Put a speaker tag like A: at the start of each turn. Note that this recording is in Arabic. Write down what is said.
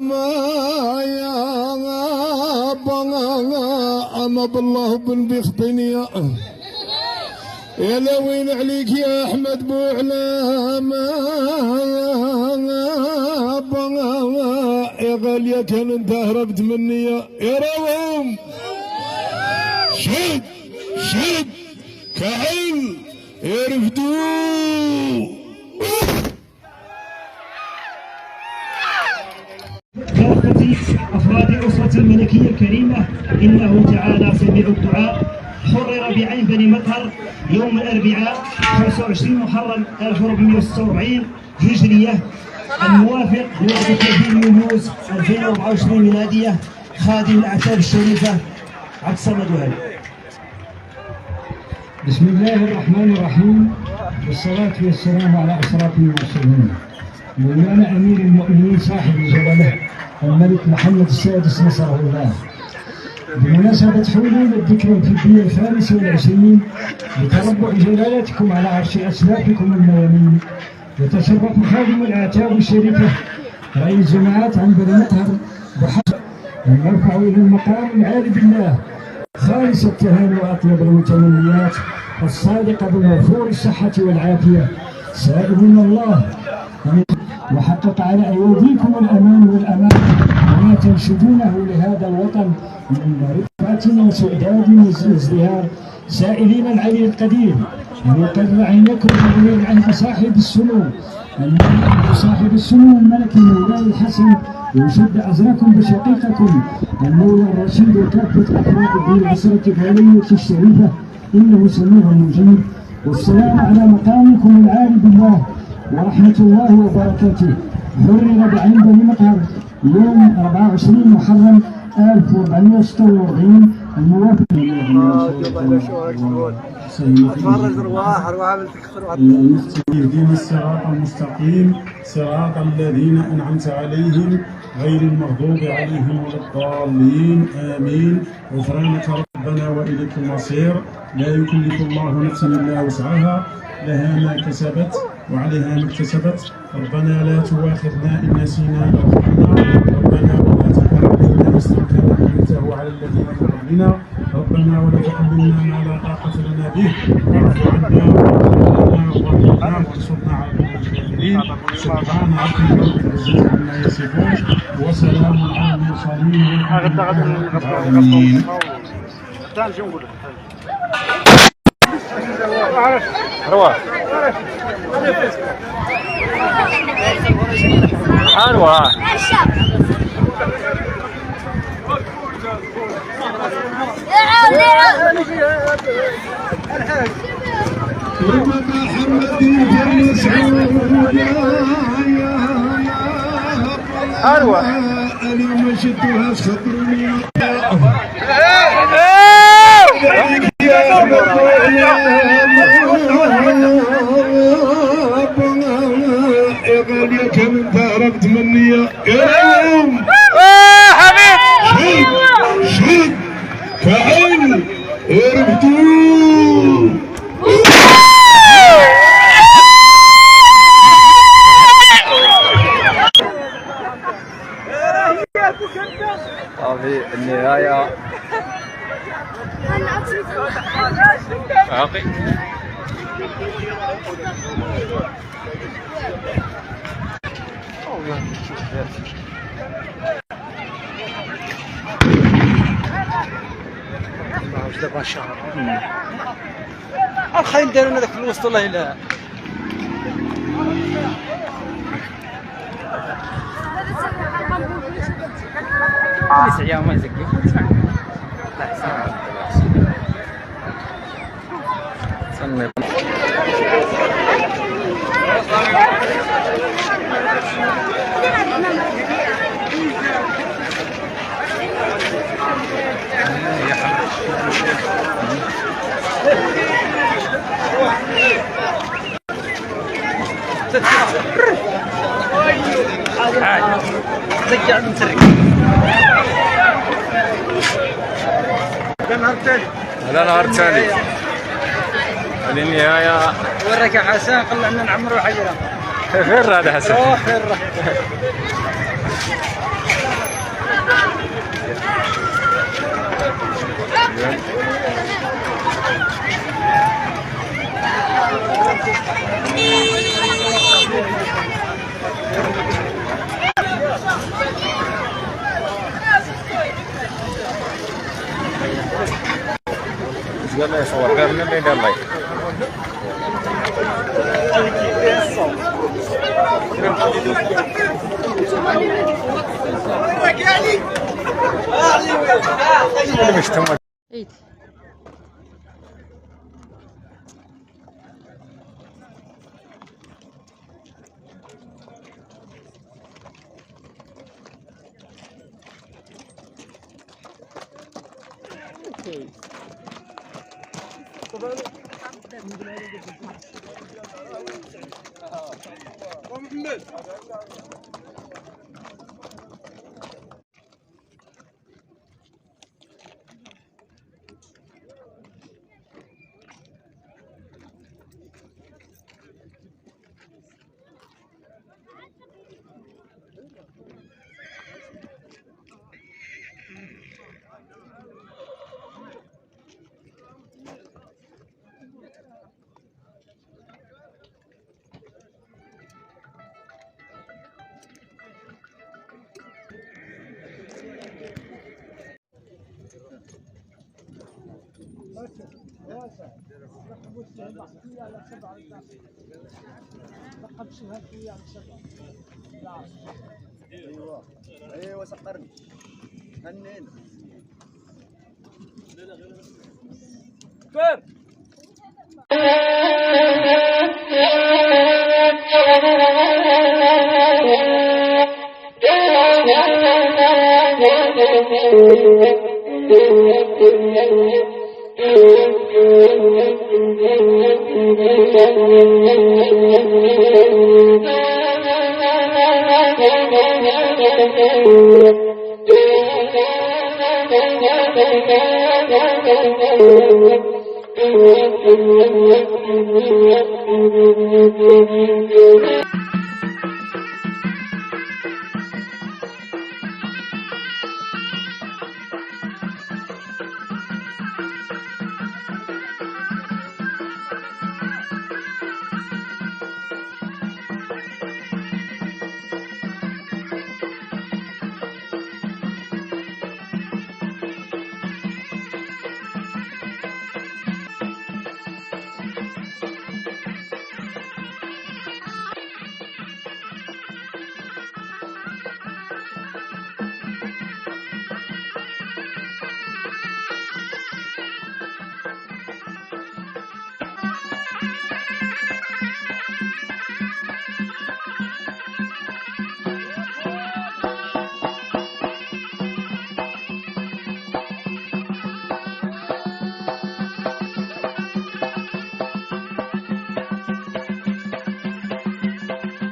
A: ما يا أنا بالله بن بيخطيني يا لوين عليك يا أحمد بوعلام يا غالية كان انت هربت مني يا روم شد شد كعل يرفدوا
B: كافة أفراد الأسرة الملكية الكريمة، إنه تعالى سميع الدعاء. حرر بعين بني مطهر يوم الأربعاء 25 محرم 1446 هجرية، الموافق ل 31 يوليوز 2024 ميلادية، خادم الأعتاب الشريفة عبد الصمد وهبي.
C: بسم الله الرحمن الرحيم، والصلاة والسلام على أشرف المرسلين، مولانا أمير المؤمنين صاحب الجلالة الملك محمد السادس نصره الله. بمناسبة حلول الذكرى الفردية 25 لتربع جلالتكم على عرش أسلافكم الميامين، يتشرف خادم الأعتاب الشريفة رئيس جماعات عن بني مطهر بحسب أن يرفع إلى المقام العالي بالله خالص التهاني وأطيب المتمنيات الصادقة بموفور الصحة والعافية، سائلين الله أن وحقق على أيديكم الأمان والأمان وما تنشدونه لهذا الوطن من رفعة وسعداد وازدهار، سائلين العلي القدير أن يقر عينكم بغير عند صاحب السمو صاحب السمو الملكي مولاي الحسن، ويشد أزركم بشقيقكم المولى الرشيد وكافة أفراد الدين الأسرة العلوية الشريفة، إنه سميع مجيب. والسلام على مقامكم العالي بالله ورحمة الله وبركاته. حرر بعين بني مطهر يوم 24 محرم 1446 الموافق
D: اهدنا الصراط المستقيم صراط الذين أنعمت عليهم غير المغضوب عليهم ولا الضالين آمين. غفرانك ربنا وإليك المصير، لا يكلف الله نفسا إلا وسعها، لها ما كسبت وعليها ما اكتسبت. ربنا لا تؤاخذنا إن نسينا أو أخطأنا، ربنا ولا تحمل علينا إصرا كما حملته على الذين من قبلنا، ربنا ولا تحملنا ما لا طاقة لنا به، واعف عنا وارحمنا وانصرنا على القوم الكافرين. سبحان ربك رب العزة عما يصفون وسلام على المرسلين والحمد لله رب العالمين.
A: محمد
E: أروى
A: اليوم شدوها خطرني يا غالية كان انت هربت مني يا روم حبيب شد كعين يرفدوا
E: في النهاية باقي واش دابا الشهر الخاين داروا لنا داك في الوسط والله الا ليس عيام ما يزكي لا حسن زكي عند مسرك هذا نهار ثاني للنهاية. وراك يا حسن قلعنا نعمروا حجرة. خير هذا حسن. خير يلا يصور غير من اللي يدير لايك.
F: عيد
G: ايوه سقرني هنين Thank you.